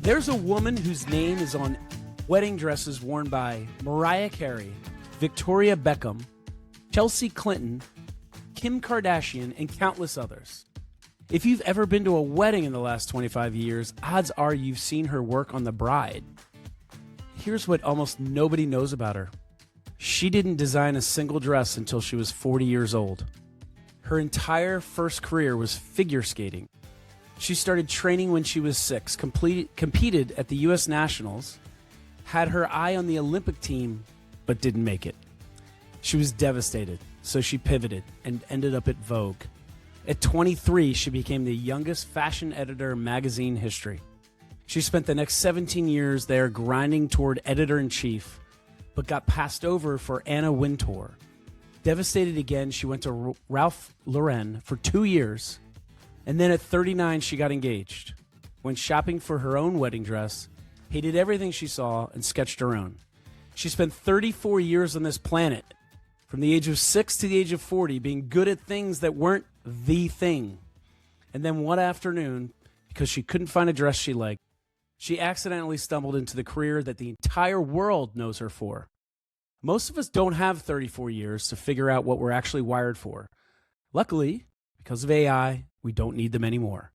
There's a woman whose name is on wedding dresses worn by Mariah Carey, Victoria Beckham, Chelsea Clinton, Kim Kardashian, and countless others. If you've ever been to a wedding in the last 25 years, odds are you've seen her work on the bride. Here's what almost nobody knows about her. She didn't design a single dress until she was 40 years old. Her entire first career was figure skating. She started training when she was 6, competed at the U.S. Nationals, had her eye on the Olympic team, but didn't make it. She was devastated, so she pivoted and ended up at Vogue. At 23, she became the youngest fashion editor in magazine history. She spent the next 17 years there grinding toward editor-in-chief, but got passed over for Anna Wintour. Devastated again, she went to Ralph Lauren for 2 years, and then at 39, she got engaged. Went shopping for her own wedding dress, hated everything she saw, and sketched her own. She spent 34 years on this planet, from the age of 6 to the age of 40, being good at things that weren't the thing. And then one afternoon, because she couldn't find a dress she liked, she accidentally stumbled into the career that the entire world knows her for. Most of us don't have 34 years to figure out what we're actually wired for. Luckily, because of AI, we don't need them anymore.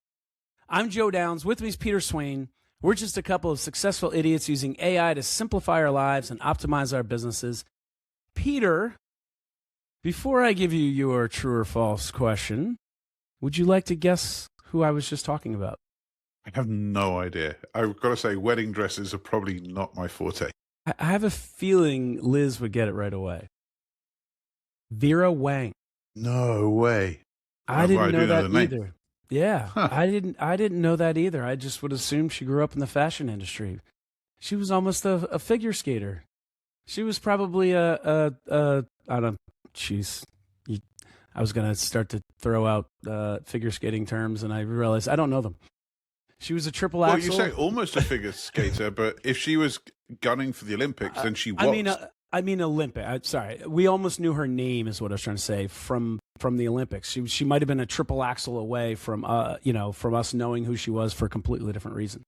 I'm Joe Downs. With me is Peter Swain. We're just a couple of successful idiots using AI to simplify our lives and optimize our businesses. Peter, before I give you your true or false question, would you like to guess who I was just talking about? I have no idea. I've got to say, wedding dresses are probably not my forte. I have a feeling Liz would get it right away. Vera Wang. No way. I didn't know that name. either. Yeah, Huh. I didn't know that either. I just would assume she grew up in the fashion industry. She was almost a figure skater. She was probably I don't. Jeez, I was gonna start to throw out figure skating terms, and I realized I don't know them. She was a triple Well, axel. you say almost a figure skater, but if she was gunning for the Olympics, then she was. I mean Olympic. Sorry, we almost knew her name is what I was trying to say from the Olympics. She might have been a triple axel away from from us knowing who she was for a completely different reason.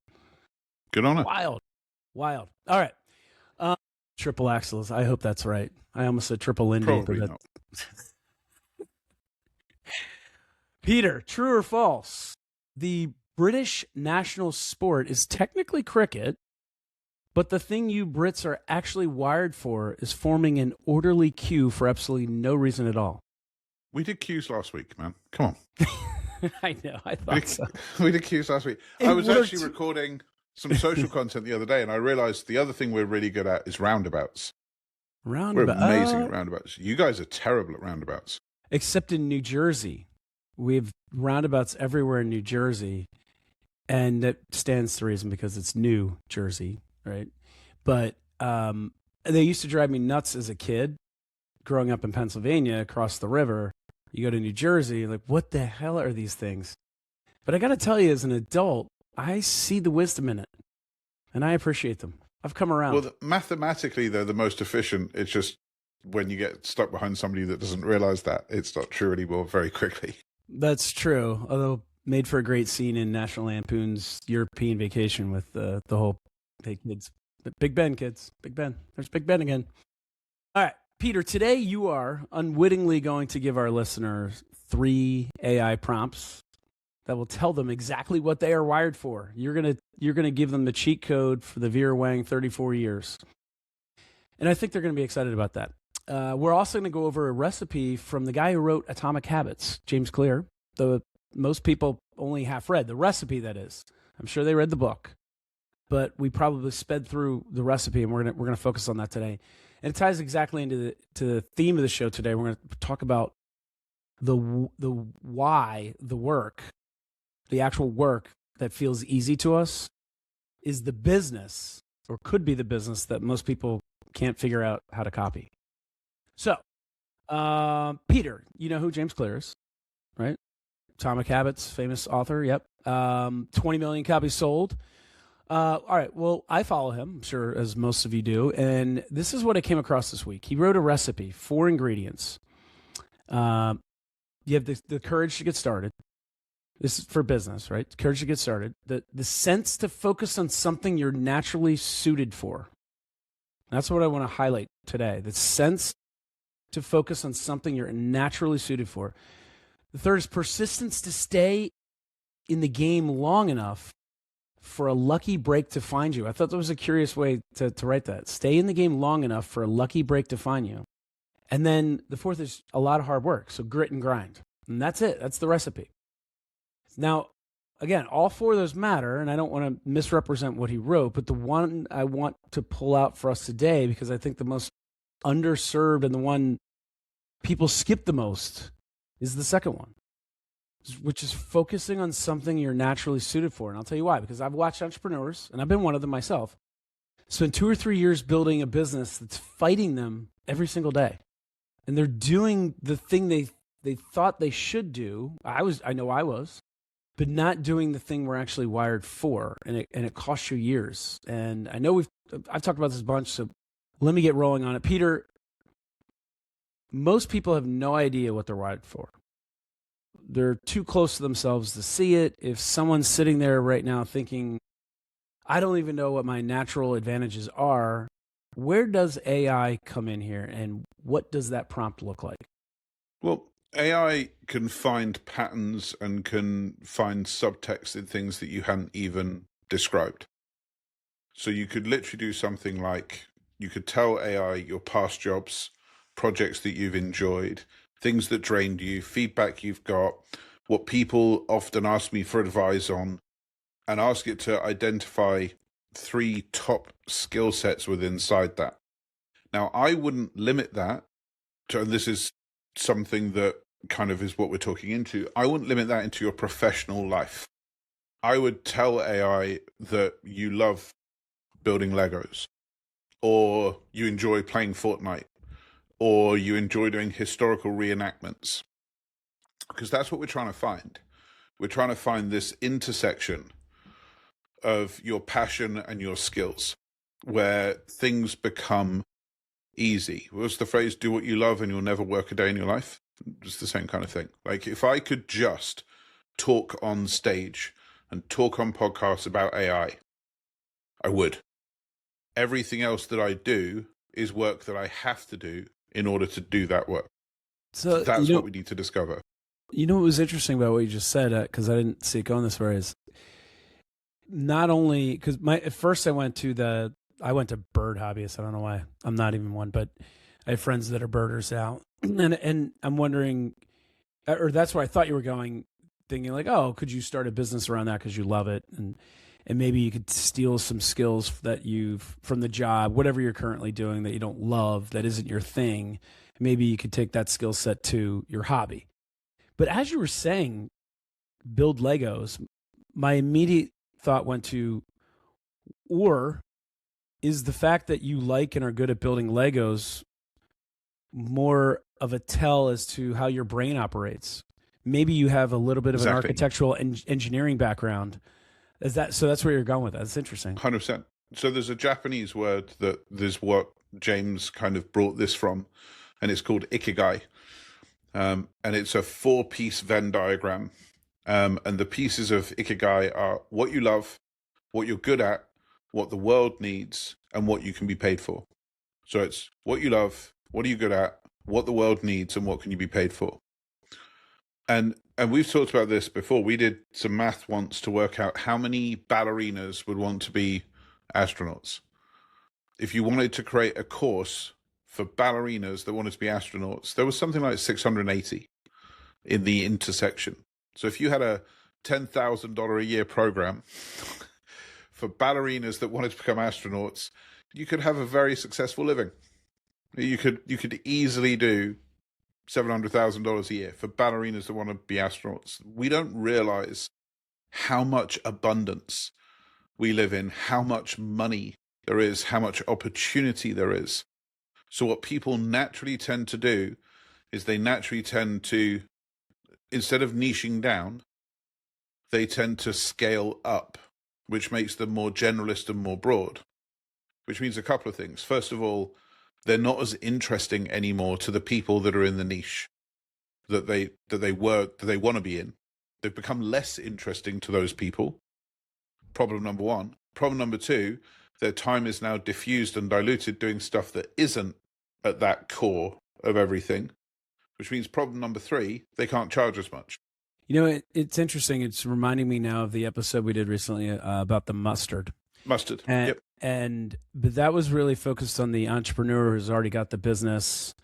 Good on her. Wild. All right, triple axels. I hope that's right. I almost said triple Indy. Probably not. Peter, true or false? The British national sport is technically cricket, but the thing you Brits are actually wired for is forming an orderly queue for absolutely no reason at all. We did cues last week, man. Come on. I know. I thought so. We did cues last week. I was actually recording some social content the other day, and I realized the other thing we're really good at is roundabouts. We're amazing at roundabouts. You guys are terrible at roundabouts. Except in New Jersey. We have roundabouts everywhere in New Jersey, and that stands to reason because it's New Jersey, right? But they used to drive me nuts as a kid growing up in Pennsylvania across the river. You go to New Jersey, like, what the hell are these things? But I got to tell you, as an adult, I see the wisdom in it, and I appreciate them. I've come around. Well, mathematically, they're the most efficient. It's just when you get stuck behind somebody that doesn't realize that, it's not true anymore very quickly. That's true, although made for a great scene in National Lampoon's European Vacation with the whole hey kids, Big Ben kids, Big Ben. There's Big Ben again. All right, Peter, today you are unwittingly going to give our listeners 3 AI prompts that will tell them exactly what they are wired for. You're gonna give them the cheat code for the Vera Wang 34 years, and I think they're going to be excited about that. We're also going to go over a recipe from the guy who wrote Atomic Habits, James Clear. Most people only half read the recipe, that is. I'm sure they read the book, but we probably sped through the recipe, and we're gonna focus on that today. And it ties exactly into the theme of the show today. We're going to talk about the why the work, the actual work that feels easy to us, is the business, or could be the business, that most people can't figure out how to copy. So, Peter, you know who James Clear is, right? Atomic Habits, famous author. Yep. 20 million copies sold. All right. Well, I follow him, I'm sure, as most of you do. And this is what I came across this week. He wrote a recipe, 4 ingredients. You have the courage to get started. This is for business, right? Courage to get started. The sense to focus on something you're naturally suited for. That's what I want to highlight today. The sense to focus on something you're naturally suited for. The third is persistence to stay in the game long enough for a lucky break to find you. I thought that was a curious way to write that. Stay in the game long enough for a lucky break to find you. And then the fourth is a lot of hard work. So grit and grind. And that's it. That's the recipe. Now, again, all four of those matter, and I don't want to misrepresent what he wrote, but the one I want to pull out for us today, because I think the most underserved and the one people skip the most, is the second one, which is focusing on something you're naturally suited for. And I'll tell you why, because I've watched entrepreneurs, and I've been one of them myself, spend 2 or 3 years building a business that's fighting them every single day. And they're doing the thing they thought they should do. I know I was, but not doing the thing we're actually wired for. And it costs you years. And I know I've talked about this a bunch, so let me get rolling on it. Peter, most people have no idea what they're wired for. They're too close to themselves to see it. If someone's sitting there right now thinking, I don't even know what my natural advantages are, where does AI come in here, and what does that prompt look like? Well, AI can find patterns and can find subtext in things that you hadn't even described. So you could literally do something like, you could tell AI your past jobs, projects that you've enjoyed, things that drained you, feedback you've got, what people often ask me for advice on, and ask it to identify 3 top skill sets within inside that. Now, I wouldn't limit that to, and this is something that kind of is what we're talking into, I wouldn't limit that into your professional life. I would tell AI that you love building Legos, or you enjoy playing Fortnite, or you enjoy doing historical reenactments, because that's what we're trying to find. We're trying to find this intersection of your passion and your skills, where things become easy. What's the phrase? Do what you love and you'll never work a day in your life. It's the same kind of thing. Like, if I could just talk on stage and talk on podcasts about AI, I would. Everything else that I do is work that I have to do in order to do that work. So that's what we need to discover. You know what was interesting about what you just said, because I didn't see it going this way, is not only because at first I went to bird hobbyists. I don't know why. I'm not even one, but I have friends that are birders now, and I'm wondering, or that's where I thought you were going, thinking like, oh, could you start a business around that because you love it, and maybe you could steal some skills that you've from the job, whatever you're currently doing that you don't love, that isn't your thing. Maybe you could take that skill set to your hobby. But as you were saying, build Legos, my immediate thought went to, or is the fact that you like and are good at building Legos more of a tell as to how your brain operates? Maybe you have a little bit of an architectural and engineering background. So that's where you're going with that. That's interesting. 100%. So there's a Japanese word that is what James kind of brought this from, and it's called Ikigai. And it's a 4-piece Venn diagram. And the pieces of Ikigai are what you love, what you're good at, what the world needs, and what you can be paid for. So it's what you love, what are you good at, what the world needs, and what can you be paid for. And we've talked about this before. We did some math once to work out how many ballerinas would want to be astronauts. If you wanted to create a course for ballerinas that wanted to be astronauts, there was something like 680 in the intersection. So if you had a $10,000 a year program for ballerinas that wanted to become astronauts, you could have a very successful living. You could easily do $700,000 a year for ballerinas that want to be astronauts. We don't realize how much abundance we live in, how much money there is, how much opportunity there is. So what people naturally tend to do is they naturally tend to, instead of niching down, they tend to scale up, which makes them more generalist and more broad, which means a couple of things. First of all, they're not as interesting anymore to the people that are in the niche that they want to be in. They've become less interesting to those people. Problem number one. Problem number two, their time is now diffused and diluted doing stuff that isn't at that core of everything, which means problem number three, they can't charge as much. You know, it's interesting. It's reminding me now of the episode we did recently about the mustard. Mustard. And, yep. But that was really focused on the entrepreneur who's already got the business.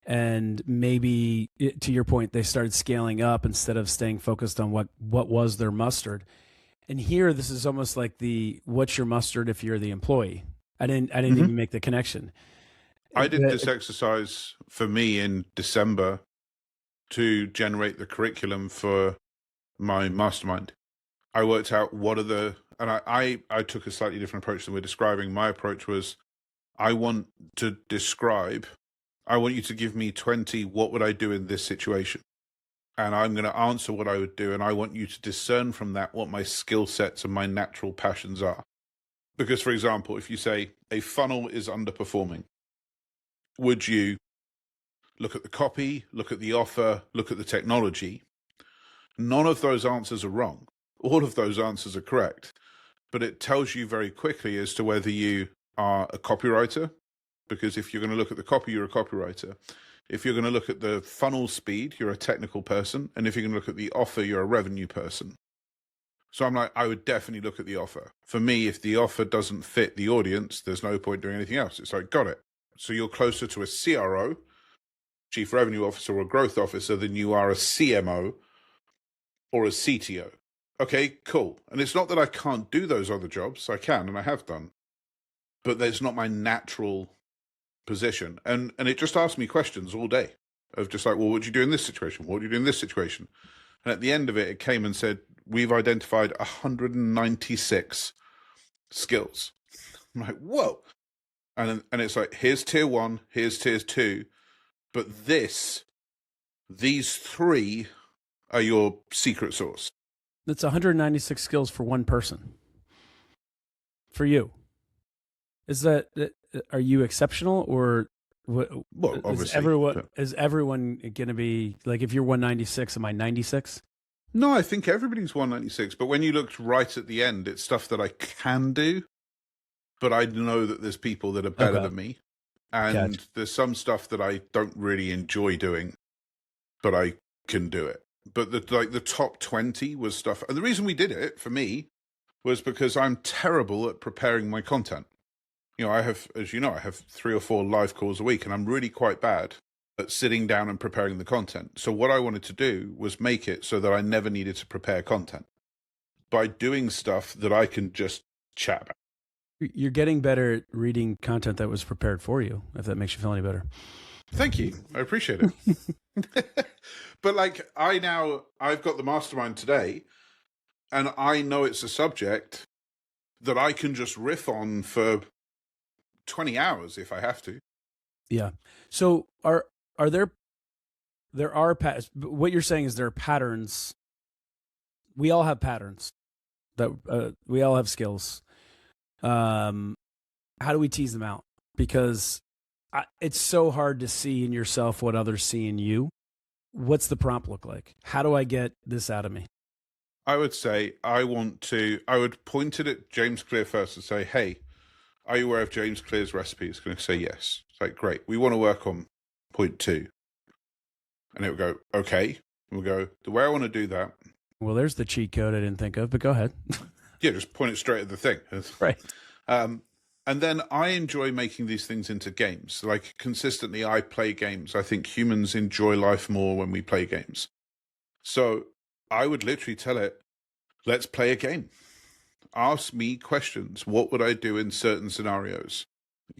And maybe, to your point, they started scaling up instead of staying focused on what was their mustard. And here, this is almost like what's your mustard if you're the employee? I didn't even make the connection. I did this exercise for me in December to generate the curriculum for my mastermind. I worked out and I took a slightly different approach than we're describing. My approach was, I want you to give me 20, what would I do in this situation? And I'm going to answer what I would do. And I want you to discern from that what my skill sets and my natural passions are. Because, for example, if you say a funnel is underperforming, would you look at the copy, look at the offer, look at the technology? None of those answers are wrong. All of those answers are correct. But it tells you very quickly as to whether you are a copywriter, because if you're going to look at the copy, you're a copywriter. If you're going to look at the funnel speed, you're a technical person. And if you're going to look at the offer, you're a revenue person. So I'm like, I would definitely look at the offer. For me, if the offer doesn't fit the audience, there's no point doing anything else. It's like, got it. So you're closer to a CRO, Chief Revenue Officer or Growth Officer, than you are a CMO or a CTO. Okay, cool. And it's not that I can't do those other jobs. I can, and I have done. But that's not my natural position. And it just asked me questions all day of just like, well, what would you do in this situation? What would you do in this situation? And at the end of it, it came and said, we've identified 196 skills. I'm like, whoa. And it's like, here's tier 1, here's tier 2. But these 3 are your secret sauce. That's 196 skills for one person. For you. Are you exceptional, or what? Well, obviously. Is everyone going to be like, if you're 196, am I 96? No, I think everybody's 196. But when you looked right at the end, it's stuff that I can do. But I know that there's people that are better than me. And there's some stuff that I don't really enjoy doing, but I can do it. But the top 20 was stuff. And the reason we did it, for me, was because I'm terrible at preparing my content. You know, I have 3 or 4 live calls a week, and I'm really quite bad at sitting down and preparing the content. So what I wanted to do was make it so that I never needed to prepare content by doing stuff that I can just chat about. You're getting better at reading content that was prepared for you, if that makes you feel any better. Thank you. I appreciate it. But like, I've got the mastermind today, and I know it's a subject that I can just riff on for 20 hours if I have to. Yeah. So are there what you're saying is there are patterns. We all have patterns that we all have skills. How do we tease them out? Because it's so hard to see in yourself what others see in you. What's the prompt look like? How do I get this out of me? I would say I would point it at James Clear first and say, hey, are you aware of James Clear's recipe? It's going to say yes. It's like, great. We want to work on point 2. And it would go, okay. And we'll go, the way I want to do that. Well, there's the cheat code I didn't think of, but go ahead. Yeah, just point it straight at the thing. Right. And then I enjoy making these things into games. Like, consistently, I play games. I think humans enjoy life more when we play games. So I would literally tell it, let's play a game. Ask me questions. What would I do in certain scenarios?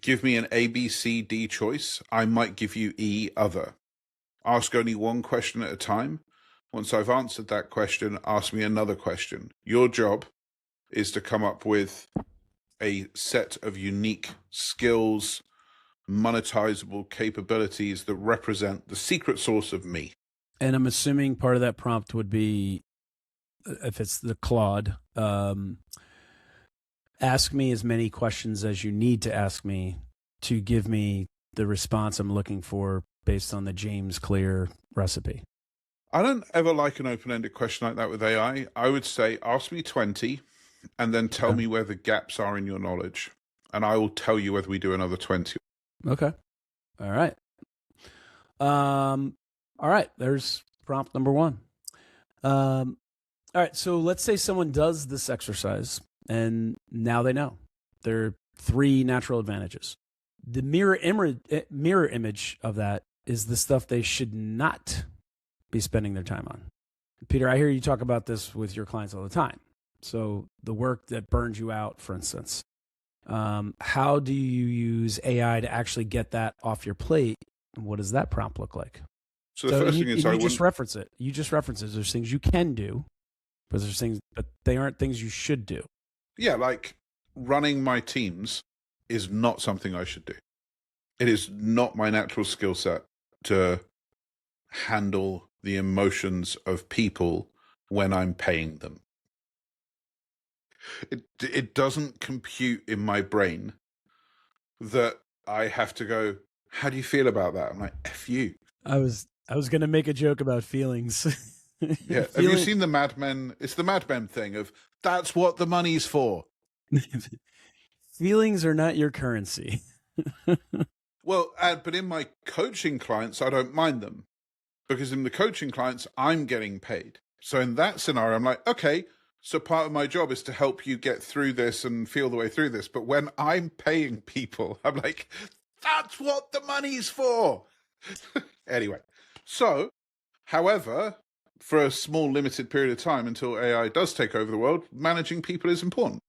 Give me an A, B, C, D choice. I might give you E, other. Ask only one question at a time. Once I've answered that question, ask me another question. Your job is to come up with a set of unique skills, monetizable capabilities that represent the secret sauce of me. And I'm assuming part of that prompt would be, if it's the Claude, ask me as many questions as you need to ask me to give me the response I'm looking for based on the James Clear recipe. I don't ever like an open-ended question like that with AI. I would say, ask me 20 and then tell me where the gaps are in your knowledge. And I will tell you whether we do another 20. Okay. All right. All right. There's prompt number one. All right. So let's say someone does this exercise and now they know. There are 3 natural advantages. The mirror image of that is the stuff they should not be spending their time on. Peter, I hear you talk about this with your clients all the time. So the work that burns you out, for instance, how do you use AI to actually get that off your plate? And what does that prompt look like? So the first thing is you just reference it. You just reference it. There's things you can do, but there's things, but they aren't things you should do. Yeah, like running my teams is not something I should do. It is not my natural skill set to handle the emotions of people when I'm paying them. It doesn't compute in my brain that I have to go, how do you feel about that? I'm like, F you. I was going to make a joke about feelings. Yeah. Have you seen the Mad Men? It's the Mad Men thing of, that's what the money's for. Feelings are not your currency. Well, but in my coaching clients, I don't mind them. Because in the coaching clients, I'm getting paid. So in that scenario, I'm like, okay, so part of my job is to help you get through this and feel the way through this. But when I'm paying people, I'm like, that's what the money's for. Anyway, so, however, for a small limited period of time until AI does take over the world, managing people is important.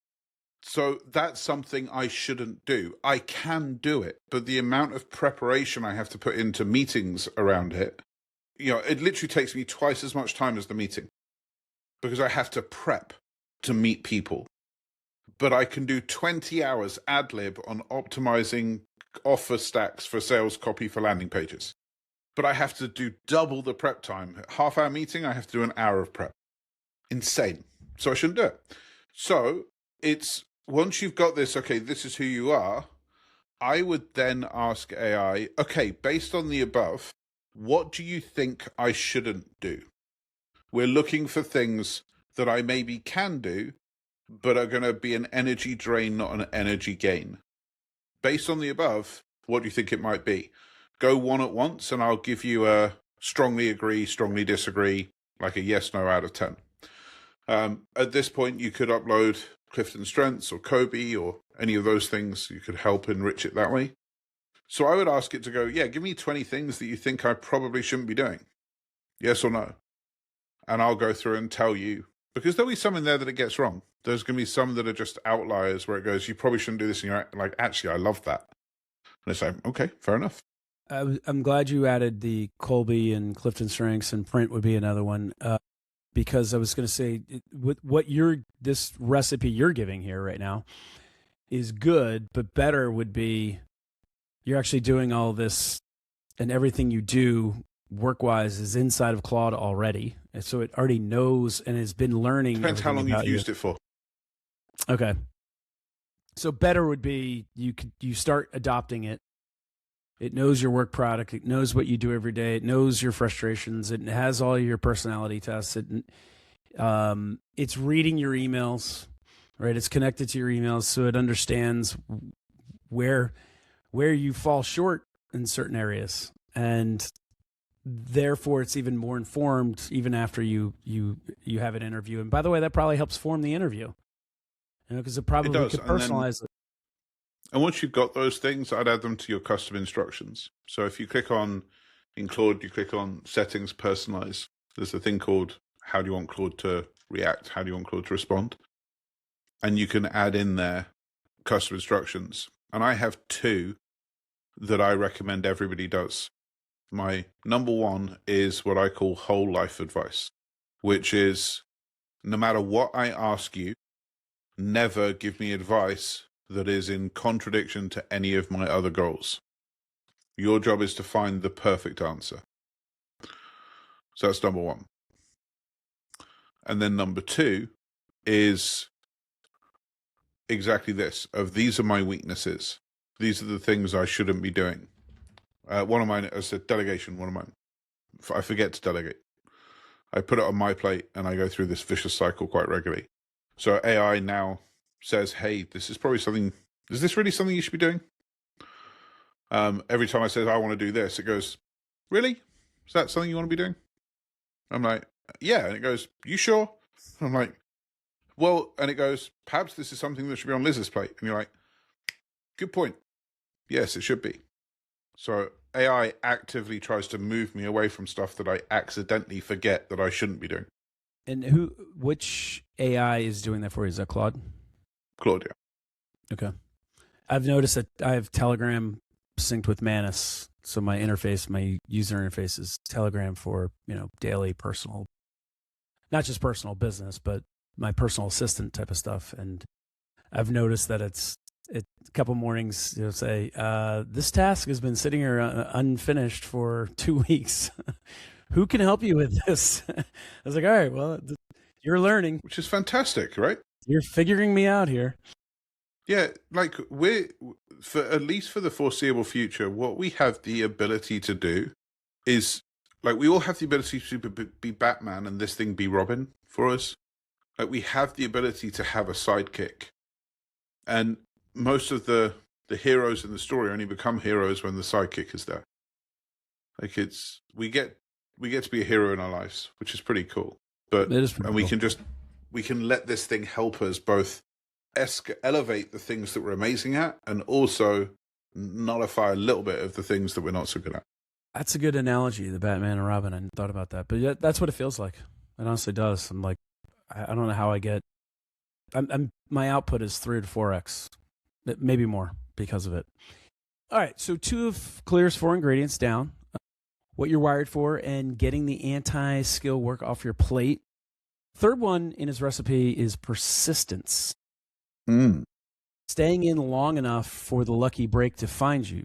So that's something I shouldn't do. I can do it, but the amount of preparation I have to put into meetings around it, it literally takes me twice as much time as the meeting because I have to prep to meet people. But I can do 20 hours ad lib on optimizing offer stacks for sales copy for landing pages. But I have to do double the prep time. Half-hour meeting, I have to do an hour of prep. Insane. So I shouldn't do it. So it's once you've got this, okay, this is who you are, I would then ask AI, okay, based on the above, what do you think I shouldn't do? We're looking for things that I maybe can do, but are going to be an energy drain, not an energy gain. Based on the above, what do you think it might be? Go one at once, and I'll give you a strongly agree, strongly disagree, like a yes, no out of 10. At this point, you could upload Clifton Strengths or Kobe or any of those things. You could help enrich it that way. So I would ask it to go, yeah, give me 20 things that you think I probably shouldn't be doing. Yes or no? And I'll go through and tell you, because there'll be some in there that it gets wrong. There's going to be some that are just outliers where it goes, you probably shouldn't do this. And you're like, actually, I love that. And it's like, okay, fair enough. I'm glad you added the Colby and Clifton Strengths, and print would be another one. Because I was going to say, this recipe you're giving here right now is good, but better would be you're actually doing all this, and everything you do work-wise is inside of Claude already, and so it already knows and has been learning. Depends how long you've used it for. Okay, so better would be you start adopting it. It knows your work product. It knows what you do every day. It knows your frustrations. It has all your personality tests. It's reading your emails, right? It's connected to your emails, so it understands where you fall short in certain areas, and therefore it's even more informed even after you have an interview. And by the way, that probably helps form the interview, because it probably could personalize it. And once you've got those things, I'd add them to your custom instructions. So if you click in Claude, you click on settings, personalize. There's a thing called how do you want Claude to react? How do you want Claude to respond? And you can add in there custom instructions. And I have 2 that I recommend everybody does. My number 1 is what I call whole life advice, which is no matter what I ask you, never give me advice that is in contradiction to any of my other goals. Your job is to find the perfect answer. So that's number 1. And then number 2 is exactly this, of these are my weaknesses. These are the things I shouldn't be doing. One of mine, as I said, delegation, one of mine. I forget to delegate. I put it on my plate, and I go through this vicious cycle quite regularly. So AI now says, hey, this is probably something, is this really something you should be doing? Every time I say I want to do this, it goes, really? Is that something you want to be doing? I'm like, yeah. And it goes, you sure? I'm like, well, and it goes, perhaps this is something that should be on Liz's plate. And you're like, good point. Yes, it should be. So AI actively tries to move me away from stuff that I accidentally forget that I shouldn't be doing. And which AI is doing that for you? Is that Claude? Claude, yeah. Okay. I've noticed that I have Telegram synced with Manus. So my interface, my user interface is Telegram for, daily personal, not just personal business, but my personal assistant type of stuff. And I've noticed that a couple mornings, say, this task has been sitting here unfinished for 2 weeks. Who can help you with this? I was like, all right, well, you're learning. Which is fantastic, right? You're figuring me out here. Yeah, like at least for the foreseeable future, what we have the ability to do is, like, we all have the ability to be Batman and this thing be Robin for us. Like, we have the ability to have a sidekick. And most of the heroes in the story only become heroes when the sidekick is there. Like, we get to be a hero in our lives, which is pretty cool. But it is pretty cool. we can let this thing help us both elevate the things that we're amazing at, and also nullify a little bit of the things that we're not so good at. That's a good analogy, the Batman and Robin. I hadn't thought about that, but yeah, that's what it feels like. It honestly does. I'm like, I don't know how I get. My output is 3 to 4x, maybe more because of it. All right, so 2 of Clear's 4 ingredients down. What you're wired for and getting the anti-skill work off your plate. Third one in his recipe is persistence. Staying in long enough for the lucky break to find you.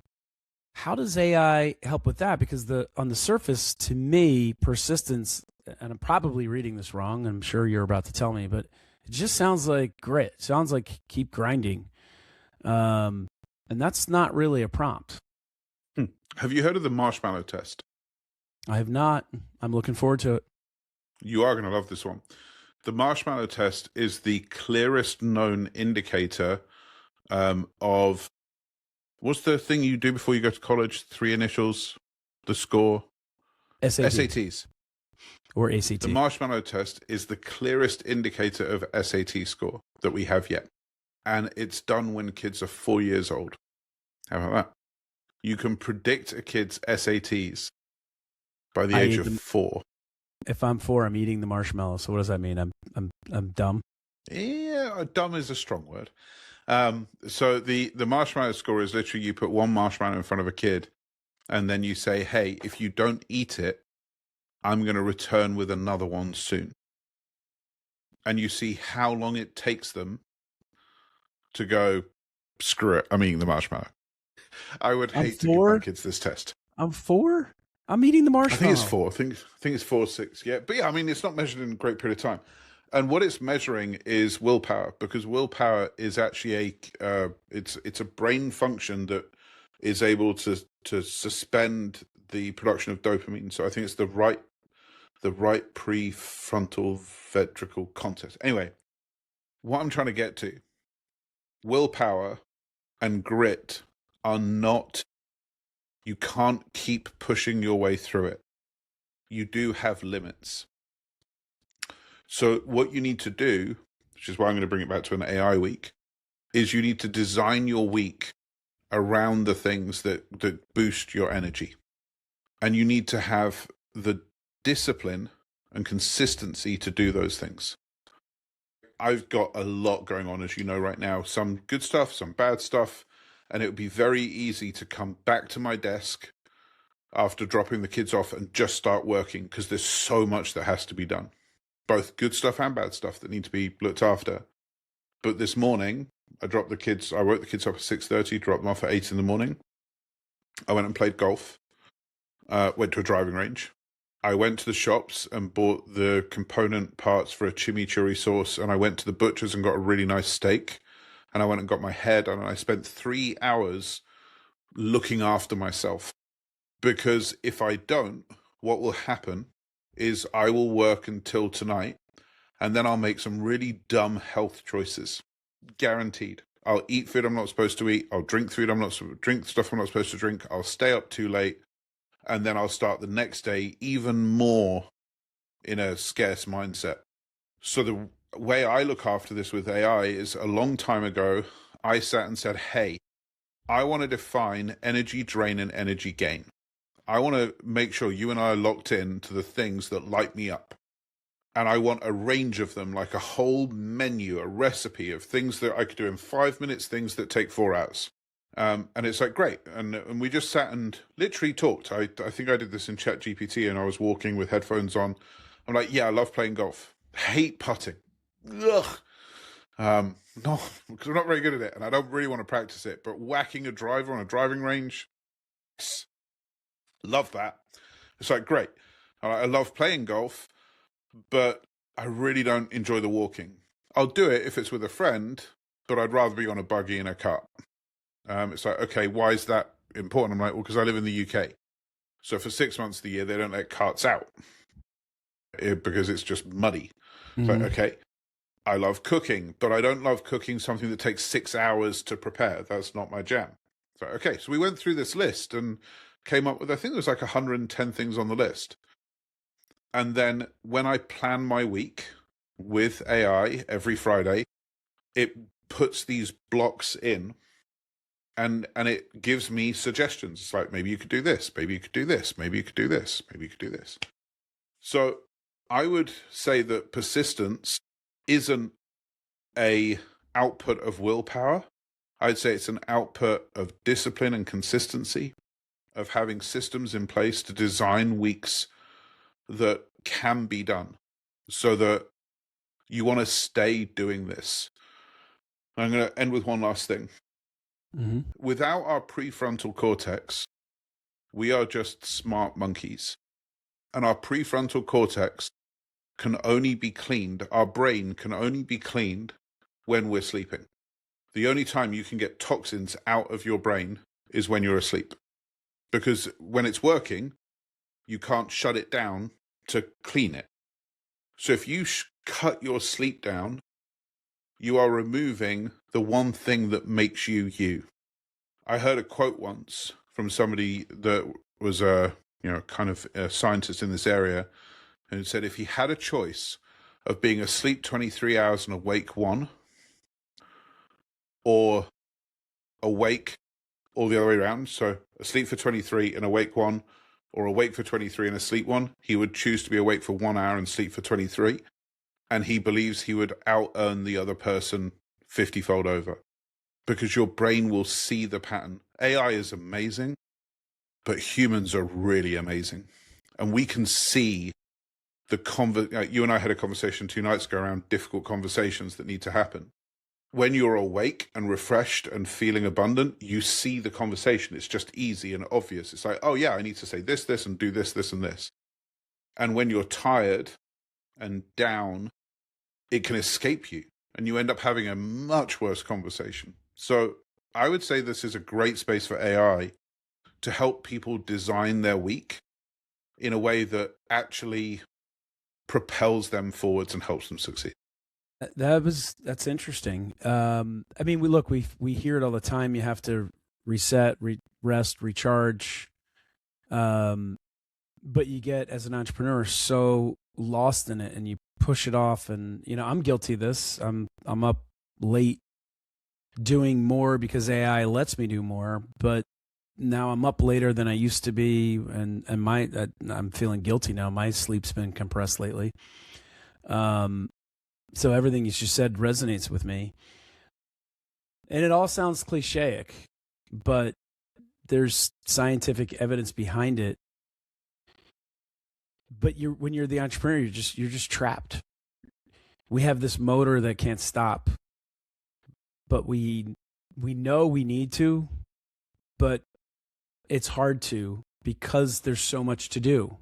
How does AI help with that? Because on the surface, to me, persistence, and I'm probably reading this wrong, I'm sure you're about to tell me, but it just sounds like grit. It sounds like keep grinding. And that's not really a prompt. Have you heard of the marshmallow test? I have not. I'm looking forward to it. You are going to love this one. The marshmallow test is the clearest known indicator of, what's the thing you do before you go to college? 3 initials, the score. SATs. Or ACT. The marshmallow test is the clearest indicator of SAT score that we have yet. And it's done when kids are 4 years old. How about that? You can predict a kid's SATs by the age of 4. If I'm 4, I'm eating the marshmallow. So what does that mean? I'm dumb? Yeah, dumb is a strong word. So the marshmallow score is literally you put 1 marshmallow in front of a kid, and then you say, hey, if you don't eat it, I'm going to return with another one soon. And you see how long it takes them to go, screw it, I'm eating the marshmallow. I would hate to give my kids this test. I'm 4? I'm eating the marshmallow. I think it's 4. I think it's 4 or 6. Yeah, but yeah, I mean, it's not measured in a great period of time. And what it's measuring is willpower, because willpower is actually it's a brain function that is able to suspend the production of dopamine. So I think it's the right prefrontal ventricle cortex. Anyway, what I'm trying to get to, willpower and grit are not, you can't keep pushing your way through it. You do have limits. So what you need to do, which is why I'm going to bring it back to an AI week, is you need to design your week around the things that boost your energy. And you need to have the discipline and consistency to do those things. I've got a lot going on, as you know, right now. Some good stuff, some bad stuff. And it would be very easy to come back to my desk after dropping the kids off and just start working, because there's so much that has to be done. Both good stuff and bad stuff that need to be looked after. But this morning, I woke the kids up at 6:30, dropped them off at 8 in the morning. I went and played golf, went to a driving range. I went to the shops and bought the component parts for a chimichurri sauce, and I went to the butcher's and got a really nice steak. And I went and got my hair done, and I spent 3 hours looking after myself. Because if I don't, what will happen is I will work until tonight, and then I'll make some really dumb health choices. Guaranteed. I'll eat food I'm not supposed to eat. I'll drink food I'm not drink stuff I'm not supposed to drink. I'll stay up too late, and then I'll start the next day even more in a scarce mindset. So the way I look after this with AI is, a long time ago, I sat and said, hey, I want to define energy drain and energy gain. I want to make sure you and I are locked in to the things that light me up. And I want a range of them, like a whole menu, a recipe of things that I could do in 5 minutes, things that take 4 hours. And it's like, great. And we just sat and literally talked. I think I did this in ChatGPT, and I was walking with headphones on. I'm like, yeah, I love playing golf. Hate putting. Ugh. No, because I'm not very good at it, and I don't really want to practice it. But whacking a driver on a driving range, love that. It's like, great. I love playing golf, but I really don't enjoy the walking. I'll do it if it's with a friend, but I'd rather be on a buggy in a cart. It's like, okay, why is that important? I'm like, well, because I live in the UK. So for 6 months of the year, they don't let carts out because it's just muddy. It's like, okay, I love cooking, but I don't love cooking something that takes 6 hours to prepare. That's not my jam. So, okay, so we went through this list and came up with, I think there was like 110 things on the list. And then when I plan my week with AI every Friday, it puts these blocks in, and it gives me suggestions. It's like, maybe you could do this, maybe you could do this, maybe you could do this, maybe you could do this. So I would say that persistence isn't a output of willpower. I'd say it's an output of discipline and consistency, of having systems in place to design weeks that can be done, so that you want to stay doing this. I'm going to end with one last thing. Without our prefrontal cortex, we are just smart monkeys. And our prefrontal cortex can only be cleaned, our brain can only be cleaned when we're sleeping. The only time you can get toxins out of your brain is when you're asleep. Because when it's working, you can't shut it down to clean it. So if you cut your sleep down, you are removing the one thing that makes you you. I heard a quote once from somebody that was a kind of a scientist in this area, and it said, if he had a choice of being asleep 23 hours and awake 1, or awake all the other way around, so asleep for 23 and awake 1, or awake for 23 and asleep 1, he would choose to be awake for 1 hour and sleep for 23. And he believes he would out-earn the other person 50-fold over, because your brain will see the pattern. AI is amazing, but humans are really amazing. And we can see the you and I had a conversation 2 nights ago around difficult conversations that need to happen. When you're awake and refreshed and feeling abundant, you see the conversation. It's just easy and obvious. It's like, oh yeah, I need to say this, this, and do this, this, and this. And when you're tired and down, it can escape you, and you end up having a much worse conversation. So I would say this is a great space for AI to help people design their week in a way that actually propels them forwards and helps them succeed. That's interesting. I mean, we hear it all the time. You have to reset, rest, recharge. But you get, as an entrepreneur, so lost in it, and you push it off. And I'm guilty of this. I'm up late doing more because AI lets me do more, but now I'm up later than I used to be, and I'm feeling guilty now. My sleep's been compressed lately. So everything you just said resonates with me. And it all sounds clichéic, but there's scientific evidence behind it. But when you're the entrepreneur, you're just trapped. We have this motor that can't stop, but we know we need to, but it's hard to, because there's so much to do.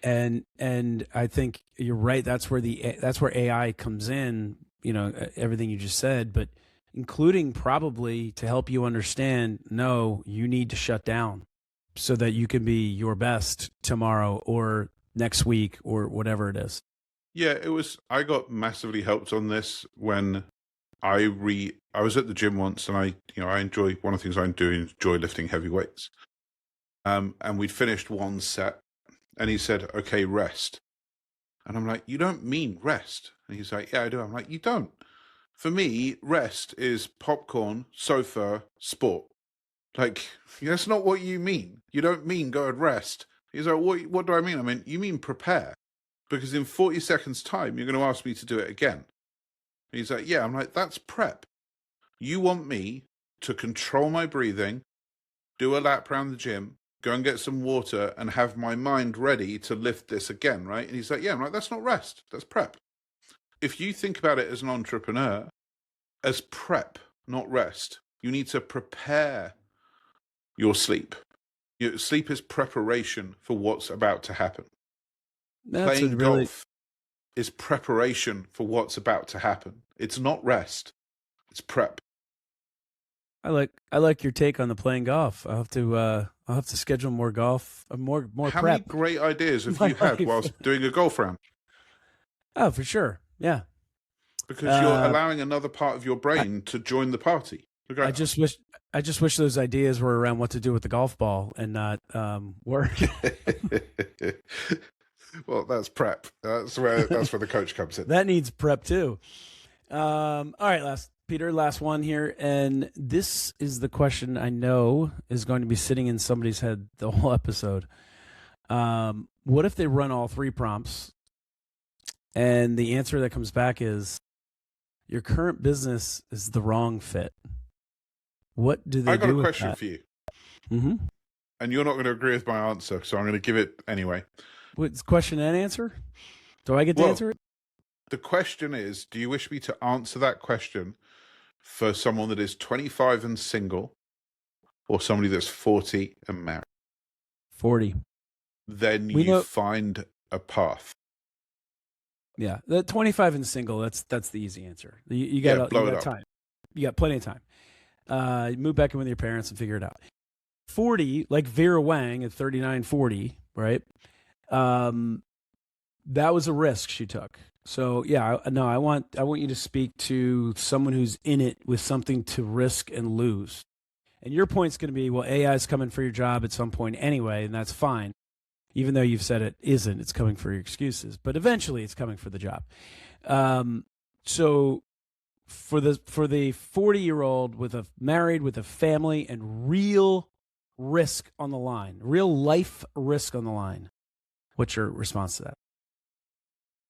And I think you're right. That's where AI comes in, everything you just said, but including probably to help you understand, no, you need to shut down so that you can be your best tomorrow, or next week or whatever it is. Yeah, I got massively helped on this when I was at the gym once, and I enjoy, one of the things I do, enjoy lifting heavy weights. And we'd finished one set, and he said, "Okay, rest." And I'm like, "You don't mean rest?" And he's like, "Yeah, I do." I'm like, "You don't. For me, rest is popcorn, sofa, sport. Like, that's not what you mean. You don't mean go and rest." He's like, "What do I mean?" I mean, you mean prepare. Because in 40 seconds time, you're going to ask me to do it again. He's like, "Yeah." I'm like, "That's prep. You want me to control my breathing, do a lap around the gym, go and get some water, and have my mind ready to lift this again, right?" And he's like, "Yeah." I'm like, "That's not rest. That's prep." If you think about it as an entrepreneur, as prep, not rest, you need to prepare your sleep. Your sleep is preparation for what's about to happen. That's Playing golf is preparation for what's about to happen. It's not rest. It's prep. I like your take on the playing golf. I'll have to schedule more golf, more How prep. many great ideas have you had whilst doing a golf round? Oh, for sure. Yeah. Because you're allowing another part of your brain to join the party. I just wish those ideas were around what to do with the golf ball and not work. Well, that's prep. That's where the coach comes in. That needs prep too. All right, last one here, and this is the question I know is going to be sitting in somebody's head the whole episode. What if they run all three prompts, and the answer that comes back is your current business is the wrong fit? What do they do? I got a question for you. Mm-hmm. And you're not going to agree with my answer, so I'm going to give it anyway. What's question and answer? Do I get to answer it? The question is, do you wish me to answer that question for someone that is 25 and single, or somebody that's 40 and married? 40. Then you find a path. Yeah, the 25 and single, that's the easy answer. You got time. You got plenty of time. Move back in with your parents and figure it out. 40, like Vera Wang at 39, 40, right? That was a risk she took. So yeah, I want you to speak to someone who's in it with something to risk and lose. And your point's going to be, well, AI is coming for your job at some point anyway, and that's fine. Even though you've said it isn't, it's coming for your excuses. But eventually, it's coming for the job. So for the 40-year-old married with a family and real risk on the line, real life risk on the line, what's your response to that?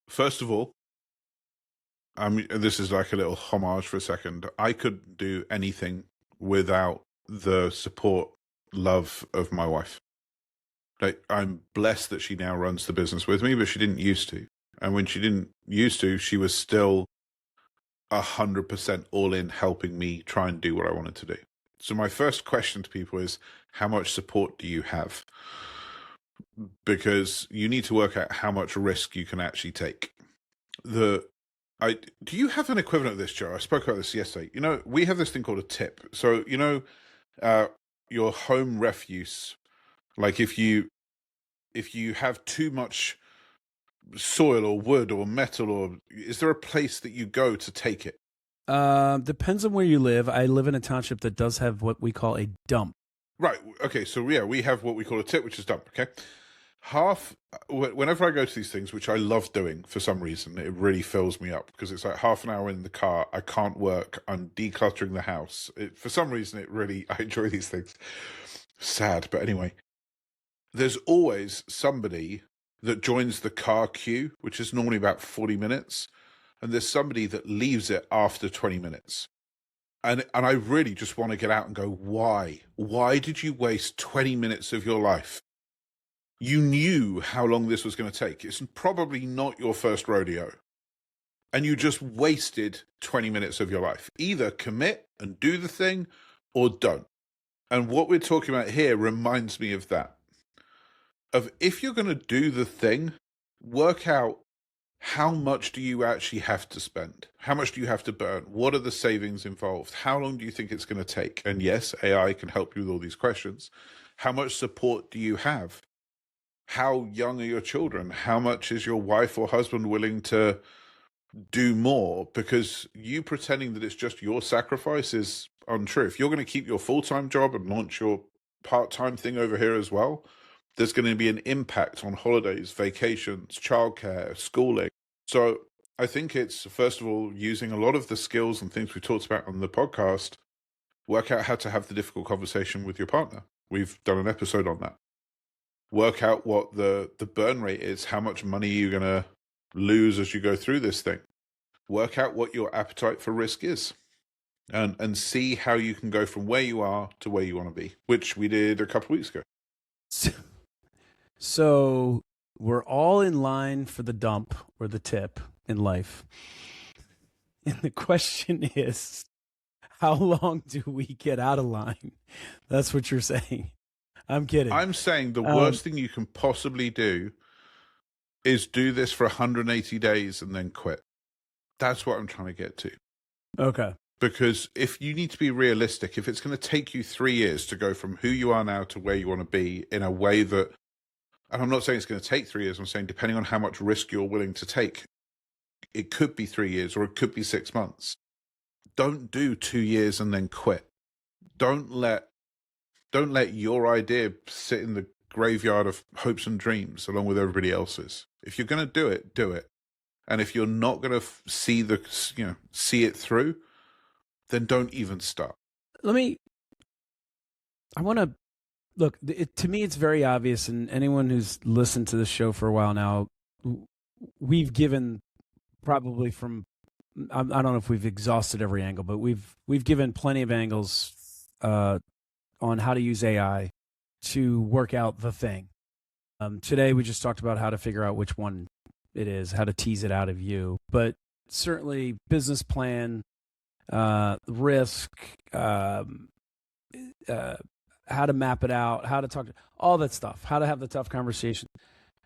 First of all, this is like a little homage for a second. I couldn't do anything without the support, love of my wife. Like, I'm blessed that she now runs the business with me, but she didn't used to. And when she didn't used to, she was still 100% all in helping me try and do what I wanted to do. So my first question to people is, how much support do you have? Because you need to work out how much risk you can actually take. Do you have an equivalent of this, Joe? I spoke about this yesterday. We have this thing called a tip. So, your home refuse, like if you have too much soil or wood or metal, or is there a place that you go to take it? Depends on where you live. I live in a township that does have what we call a dump. Right. Okay. So yeah, we have what we call a tip, which is dump. Okay. Whenever I go to these things, which I love doing for some reason, it really fills me up because it's like half an hour in the car. I can't work. I'm decluttering the house. For some reason, I enjoy these things. Sad. But anyway, there's always somebody that joins the car queue, which is normally about 40 minutes. And there's somebody that leaves it after 20 minutes. And I really just want to get out and go, why? Why did you waste 20 minutes of your life? You knew how long this was going to take. It's probably not your first rodeo. And you just wasted 20 minutes of your life. Either commit and do the thing or don't. And what we're talking about here reminds me of that. Of if you're going to do the thing, work out how much do you actually have to spend? How much do you have to burn? What are the savings involved? How long do you think it's going to take? And yes, AI can help you with all these questions. How much support do you have? How young are your children? How much is your wife or husband willing to do more? Because you pretending that it's just your sacrifice is untrue. If you're going to keep your full-time job and launch your part-time thing over here as well, there's going to be an impact on holidays, vacations, childcare, schooling. So I think it's, first of all, using a lot of the skills and things we talked about on the podcast, work out how to have the difficult conversation with your partner. We've done an episode on that. Work out what the burn rate is, how much money you're going to lose as you go through this thing. Work out what your appetite for risk is, and see how you can go from where you are to where you want to be, which we did a couple of weeks ago. So we're all in line for the dump or the tip in life. And the question is, how long do we get out of line? That's what you're saying. I'm kidding. I'm saying the worst thing you can possibly do is do this for 180 days and then quit. That's what I'm trying to get to. Okay. Because if you need to be realistic, if it's going to take you 3 years to go from who you are now to where you want to be in a way that, and I'm not saying it's going to take 3 years, I'm saying depending on how much risk you're willing to take, it could be 3 years or it could be 6 months. Don't do 2 years and then quit. Don't let your idea sit in the graveyard of hopes and dreams along with everybody else's. If you're going to do it, do it. And if you're not going to see it through, then don't even start. I want to look, to me, it's very obvious. And anyone who's listened to this show for a while now, we've given probably from, I don't know if we've exhausted every angle, but we've given plenty of angles on how to use AI to work out the thing. Today, we just talked about how to figure out which one it is, how to tease it out of you. But certainly business plan, risk, how to map it out, how to talk, all that stuff, how to have the tough conversation.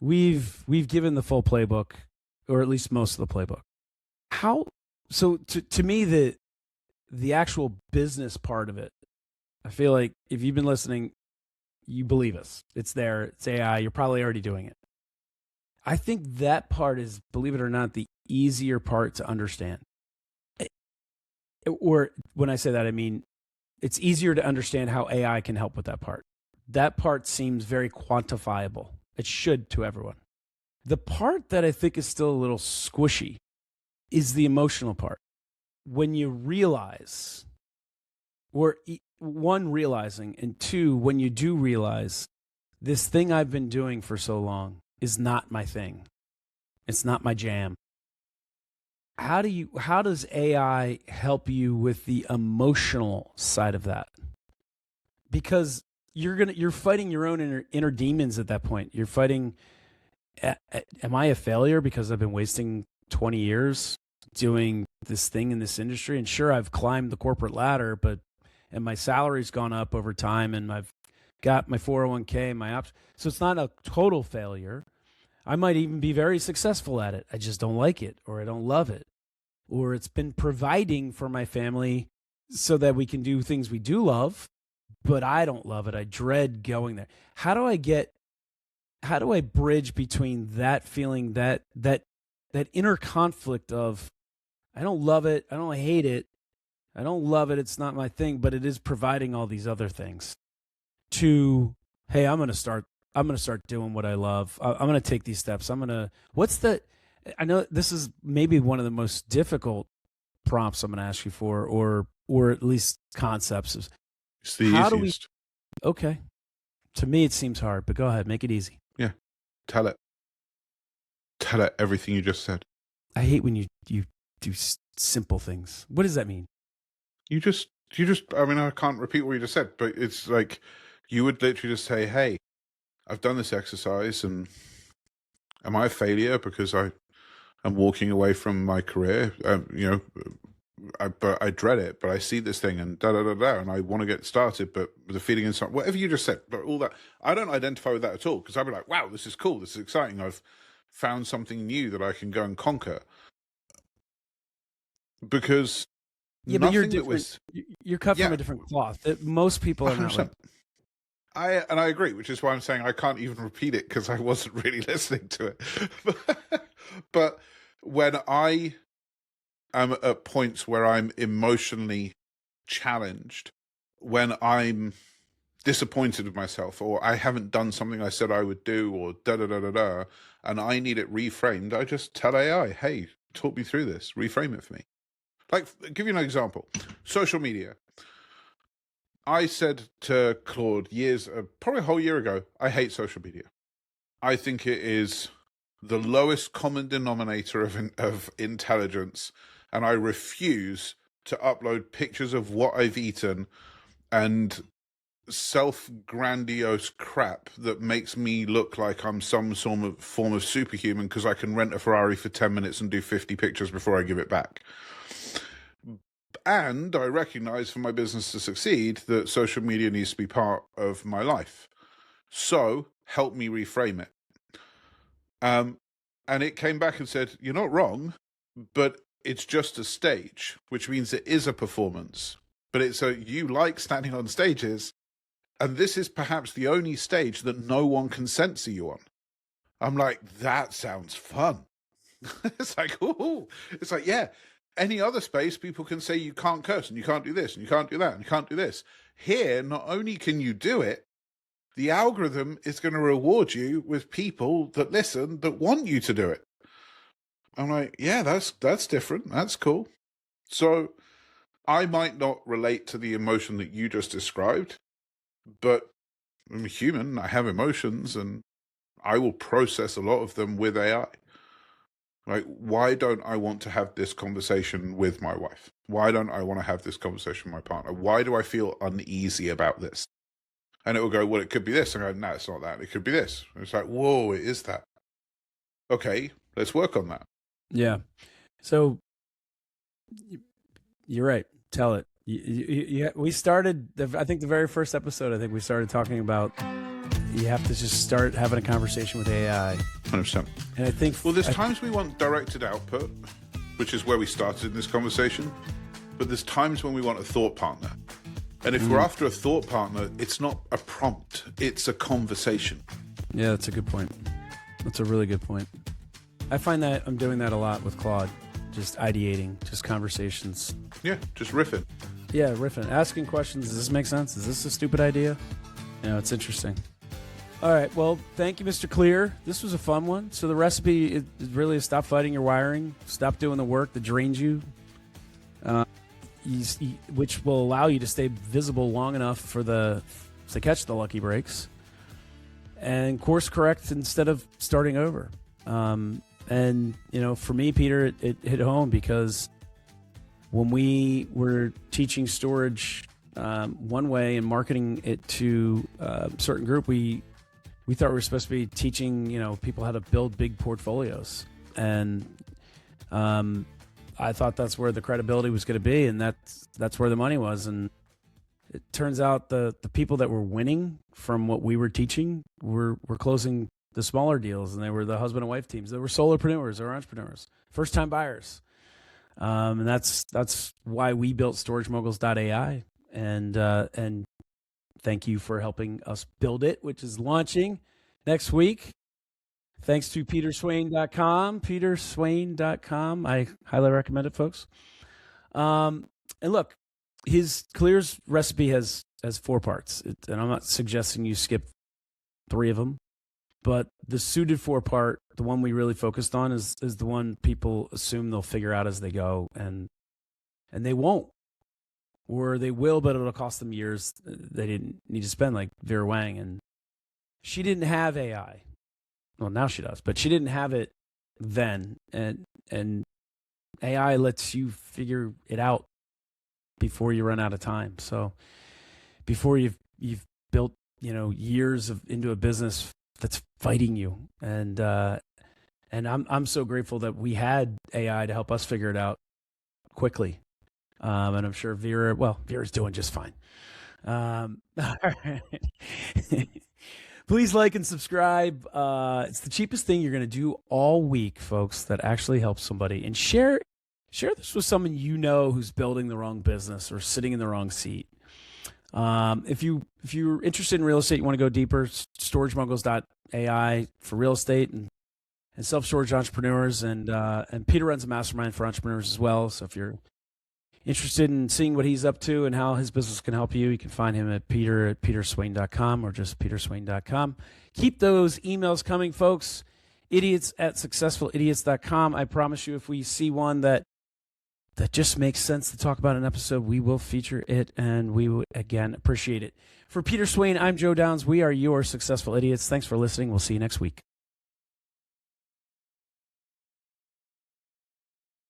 We've given the full playbook, or at least most of the playbook. So to me, the actual business part of it, I feel like if you've been listening, you believe us. It's there. It's AI. You're probably already doing it. I think that part is, believe it or not, the easier part to understand. Or when I say that, I mean, it's easier to understand how AI can help with that part. That part seems very quantifiable. It should to everyone. The part that I think is still a little squishy is the emotional part. When you realize, or one, realizing, and two, when you do realize this thing I've been doing for so long is not my thing. It's not my jam. How does AI help you with the emotional side of that? Because you're fighting your own inner demons at that point. You're fighting, am I a failure because I've been wasting 20 years doing this thing in this industry? And sure, I've climbed the corporate ladder, and my salary's gone up over time, and I've got my 401k, my ops. So it's not a total failure. I might even be very successful at it. I just don't like it, or I don't love it, or it's been providing for my family so that we can do things we do love, but I don't love it. I dread going there. How do I bridge between that feeling, that inner conflict of, I don't love it, I don't hate it, I don't love it, it's not my thing, but it is providing all these other things, to, hey, I'm going to start doing what I love. I'm going to take these steps. I know this is maybe one of the most difficult prompts I'm going to ask you for, or at least concepts. It's the easiest. Okay. To me, it seems hard, but go ahead, make it easy. Yeah. Tell it everything you just said. I hate when you do simple things. What does that mean? You just, I mean, I can't repeat what you just said, but it's like, you would literally just say, hey, I've done this exercise, and am I a failure because I'm walking away from my career? But I dread it, but I see this thing and and I want to get started, but the feeling inside, whatever you just said, but all that, I don't identify with that at all, because I'd be like, wow, this is cool, this is exciting, I've found something new that I can go and conquer. Because but you're different. You're cut from a different cloth. Most people are not like I agree, which is why I'm saying I can't even repeat it because I wasn't really listening to it. But when I am at points where I'm emotionally challenged, when I'm disappointed with myself, or I haven't done something I said I would do, or da da da da da, and I need it reframed, I just tell AI, hey, talk me through this, reframe it for me. Like, I'll give you an example. Social media. I said to Claude probably a whole year ago, I hate social media. I think it is the lowest common denominator of intelligence, and I refuse to upload pictures of what I've eaten and self-grandiose crap that makes me look like I'm some form of superhuman because I can rent a Ferrari for 10 minutes and do 50 pictures before I give it back. And I recognize for my business to succeed that social media needs to be part of my life. So help me reframe it. And it came back and said, you're not wrong, but it's just a stage, which means it is a performance. But you like standing on stages, and this is perhaps the only stage that no one can censor you on. I'm like, that sounds fun. It's like, ooh. It's like, yeah. Any other space, people can say you can't curse and you can't do this and you can't do that and you can't do this. Here, not only can you do it, the algorithm is going to reward you with people that listen, that want you to do it. I'm like, yeah, that's different. That's cool. So I might not relate to the emotion that you just described, but I'm a human. I have emotions, and I will process a lot of them with AI. Like, why don't I want to have this conversation with my wife? Why don't I want to have this conversation with my partner? Why do I feel uneasy about this? And it will go, well, it could be this. And I go, no, it's not that. It could be this. And it's like, whoa, it is that. Okay, let's work on that. Yeah. So you're right. Tell it. We started, I think the very first episode, I think we started talking about you have to just start having a conversation with AI. 100%. And I think... Well, there's times we want directed output, which is where we started in this conversation. But there's times when we want a thought partner. And if we're after a thought partner, it's not a prompt. It's a conversation. Yeah, that's a good point. That's a really good point. I find that I'm doing that a lot with Claude. Just ideating, just conversations. Yeah, just riffing. Yeah, riffing. Asking questions. Does this make sense? Is this a stupid idea? You know, it's interesting. All right. Well, thank you, Mr. Clear. This was a fun one. So the recipe is really stop fighting your wiring, stop doing the work that drains you, which will allow you to stay visible long enough to catch the lucky breaks, and course correct instead of starting over. And for me, Peter, it hit home because when we were teaching storage one way and marketing it to a certain group, we thought we were supposed to be teaching, people how to build big portfolios. And I thought that's where the credibility was going to be, and that's where the money was. And it turns out the people that were winning from what we were teaching were closing the smaller deals, and they were the husband and wife teams. They were solopreneurs or entrepreneurs, first-time buyers. And that's why we built StorageMoguls.ai. And thank you for helping us build it, which is launching next week. Thanks to peterswain.com, peterswain.com. I highly recommend it, folks. And look, his Clear's recipe has 4 parts. And I'm not suggesting you skip 3 of them. But the suited 4 part, the one we really focused on, is the one people assume they'll figure out as they go. And they won't. Or they will, but it'll cost them years they didn't need to spend, like Vera Wang. And she didn't have AI. Well, now she does, but she didn't have it then. And AI lets you figure it out before you run out of time. So before you've built, years into a business that's fighting you. And I'm so grateful that we had AI to help us figure it out quickly. And I'm sure Vera's doing just fine. All right. Please like and subscribe. It's the cheapest thing you're going to do all week, folks, that actually helps somebody. And share this with someone who's building the wrong business or sitting in the wrong seat. If you're interested in real estate, you want to go deeper, storagemoguls.ai for real estate and self-storage entrepreneurs, and Peter runs a mastermind for entrepreneurs as well. So if you're interested in seeing what he's up to and how his business can help you, you can find him at peter@peterswain.com or just peterswain.com. Keep those emails coming, folks. idiots@successfulidiots.com. I promise you, if we see one that just makes sense to talk about in an episode, we will feature it, and we will, again, appreciate it. For Peter Swain, I'm Joe Downs. We are your Successful Idiots. Thanks for listening. We'll see you next week.